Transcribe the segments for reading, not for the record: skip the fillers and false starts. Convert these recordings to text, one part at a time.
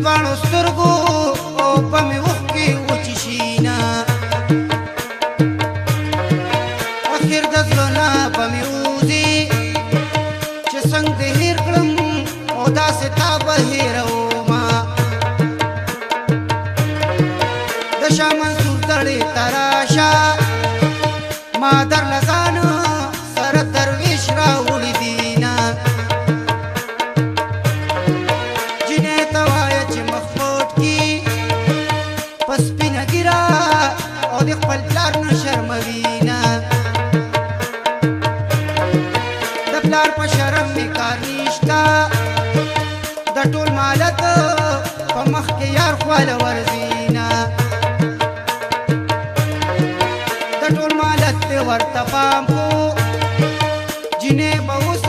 دوانو سترګو او په مې اوښکې وچې شينه اخر د زړه نه به مې وځي چې څنګه دې هېر کړم او داسې تا به هېرومه د شاه منصور دړې ته راشه ما درله ځان سره درویش راوړي دینه جنې ته وایه چې مخ پټ کي په سپینه ږیره او د خپل پلار نه شرموینه د پلار په شرم مې کار نشته د ټول مالت په مخ کې یار خواله ورځینه د ټول مالت دې ورته پام کو جنې به اوس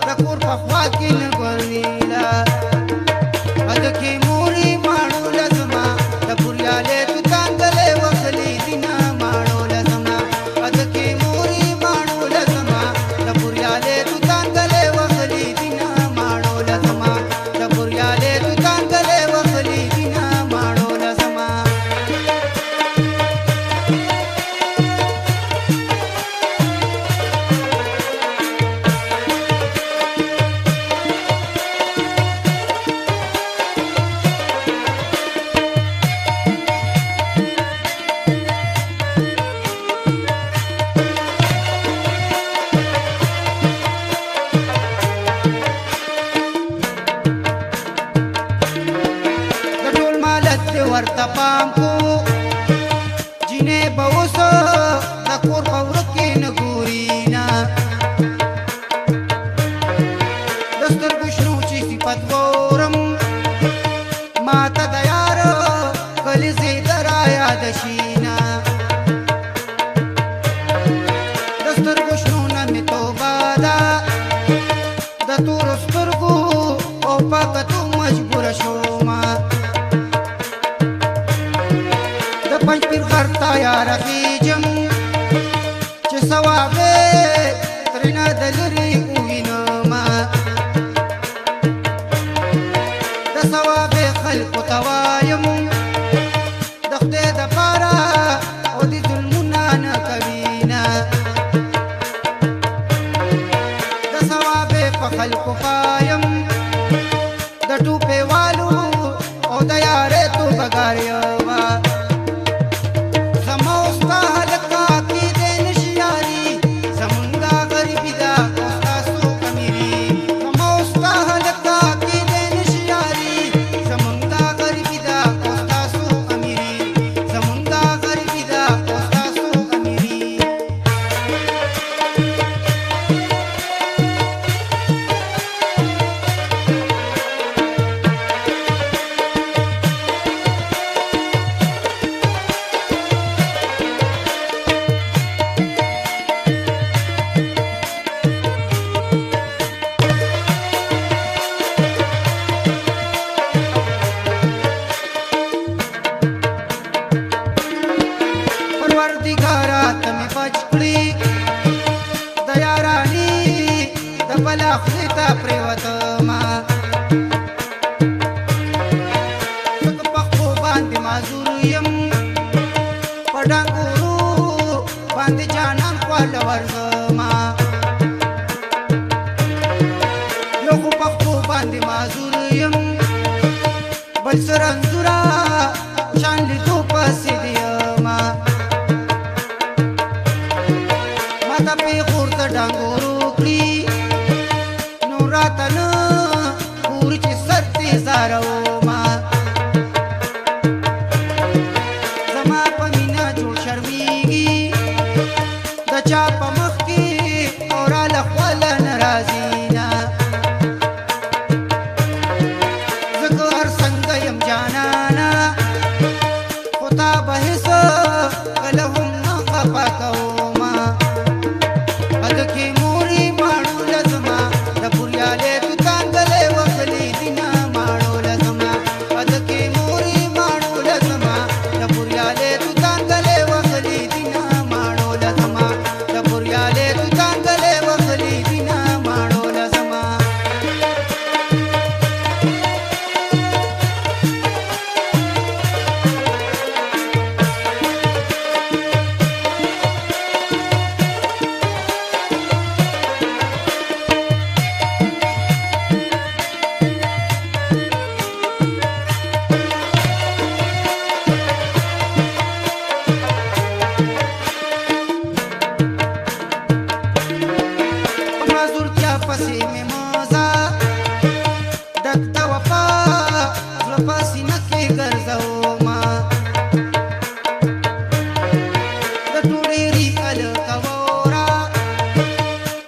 د کور په خوا کې نه ګورنیله هلکې مورې ماڼو لزما د بوریالې دوکاندلې وخلې دینه ماڼو لزما هلکې مورې ماڼو لزما د بوریالې دوکاندلې وخلې دینه ماڼو لزما د بوریالې دوکاندلې وخلې دینه ماڼو لزما ورته پام کو جنې به اوس د کور په وره کې نه ګوري نه د سترګو شنو چې صفت ګورم ما ته د یار کلیزې ته رایاد شي نه د سترګو شنو نه مې توبه ده د تورو سترګو او په کتو مجبوره شومه پنج پیر غر ته یاره خیجم چې ثواب یې ترېنه د لرې ووینمه د ثواب یې خلکو ته وایم د خدای دپاره او د ظلمونه نه کوینه د ثواب یې په خلکو پایم د ټوپې والو او د یارې توبهګار یمه خولې ته پرېوتمه ځکه پخپو باندې معذور یم په ډنګورو باندې جانان خواله ورځمه یو خو پخپو باندې معذور یم بل څه رنځوره شان لیدو پسې د یمه ما ته پېغور د ډنګورو کړي راته نه زړتیا پسې مې مزه ډک د وفا زړه په سینه کې ګرځومه د ټوډېري هلکه ووره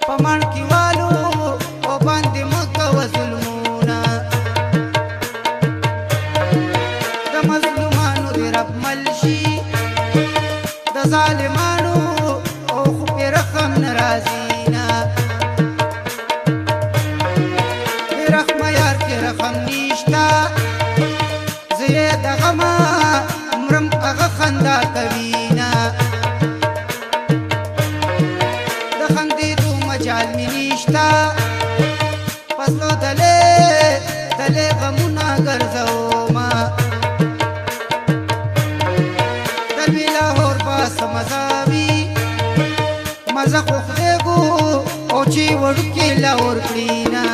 په مڼ کې والو او باندې مه کوه ظلمونه د مظلومانو دې رب مل شي د ظالمانو او خو پې رحم نه راځي نه بې رحمه یار کې رحم نشته زه یې د غمه مرم هغه خندا کوي نه د خندېدو مجال مې نشته په زړه دلې غمونه ګرځومه مزه خو خدایګو او چې وړوکې لاور کړي نه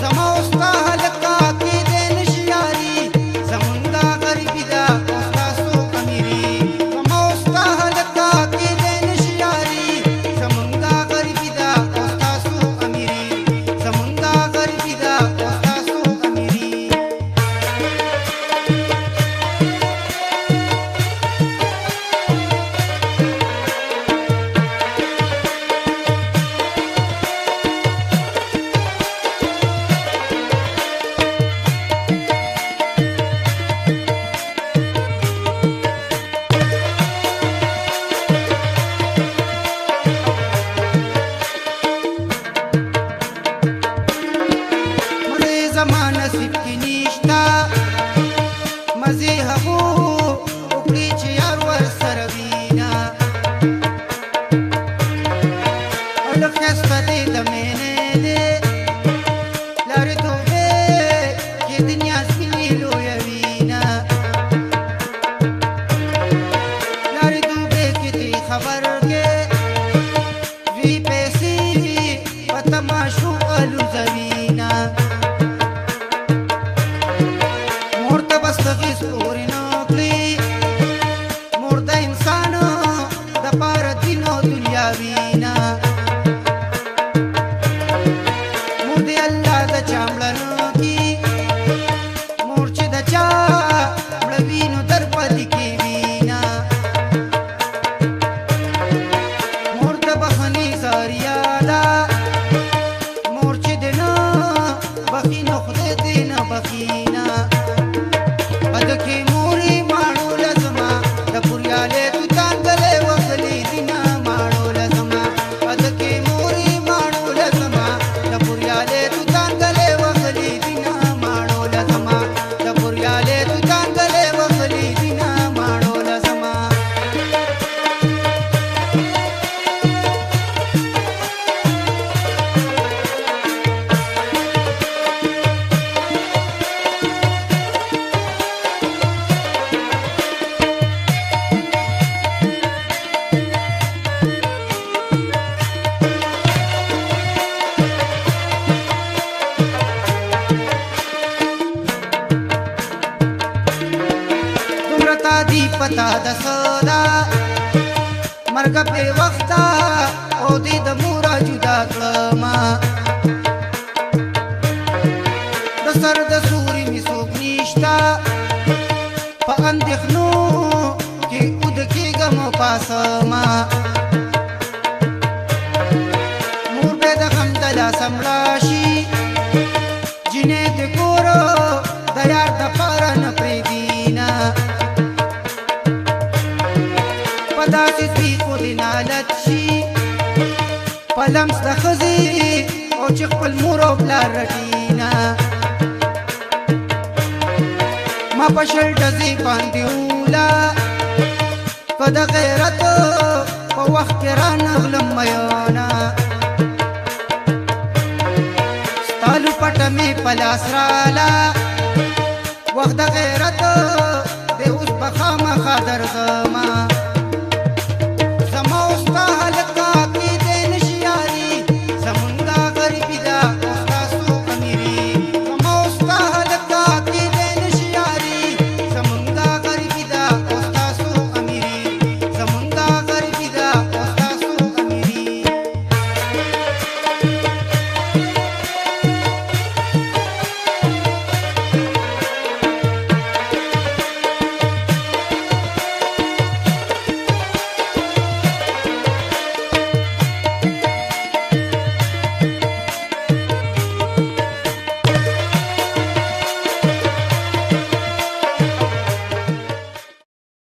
زما او ستا هلکه کېدی نشي یاري زمونږ غریبي ده او ستاسو امیري زما او ستا هلکه کېدی نشي یاري زمونږ غریبي ده او ستاسو امیري زمونږ غریبي ده او ستاسو امیري زما نصیب کې نشته مزې هغو وکړي چې یار ورسره وینه هلک ښایسته دی د مینې دی لارې توبې کې دنیا سپینې لویه وینه لارې توبې کې دې خبر کې دوی پیسې په تماشو الوزوینه مستغیث پورې نه کړي مور د انسان دپاره دین او دنیا وینه مور د الله د چا مړه نه کي مور چې د چا مړه وي نو در پاتې کې وینه مور د بښنې ذریعه ده مور چې د نه بخي نو خدای دې نه بخینه ಅದಕ್ಕೆ ಮೂರಿ ಮಾಡೋಲ ಸಮ ದ ಪುರ್ಯಾಲೆ ತುತಾಂಗಲೆ ವಗಲಿ ದಿನ ಮಾಡೋಲ ಸಮ ಅದಕ್ಕೆ ಮೂರಿ ಮಾಡೋಲ ಸಮ ದ ಪುರ್ಯಾಲೆ ತುತಾಂಗಲೆ ವಗಲಿ ದಿನ ಮಾಡೋಲ ಸಮ ದ ಪುರ್ಯಾಲೆ ತುತಾಂಗಲೆ ವಗಲಿ ದಿನ ಮಾಡೋಲ ಸಮ دی پتا د صدا مرګ په وخت او دې د مور جدا کړما د سر د سوري می سوق نشتا په اندېښنو کې اود کېږم پاسما مور به د غم د لاس مړاشي جنې د کور د یار د پاره نه پرېږدينا داسې سپي خو دې نالت شي په لمس د ښځې او چې خپل مور او پلار رټينا ما په شل ډزې باندې اوله که د غیرت په وخت کې رانغلم میانه ستا لوپټه مې په لاس راله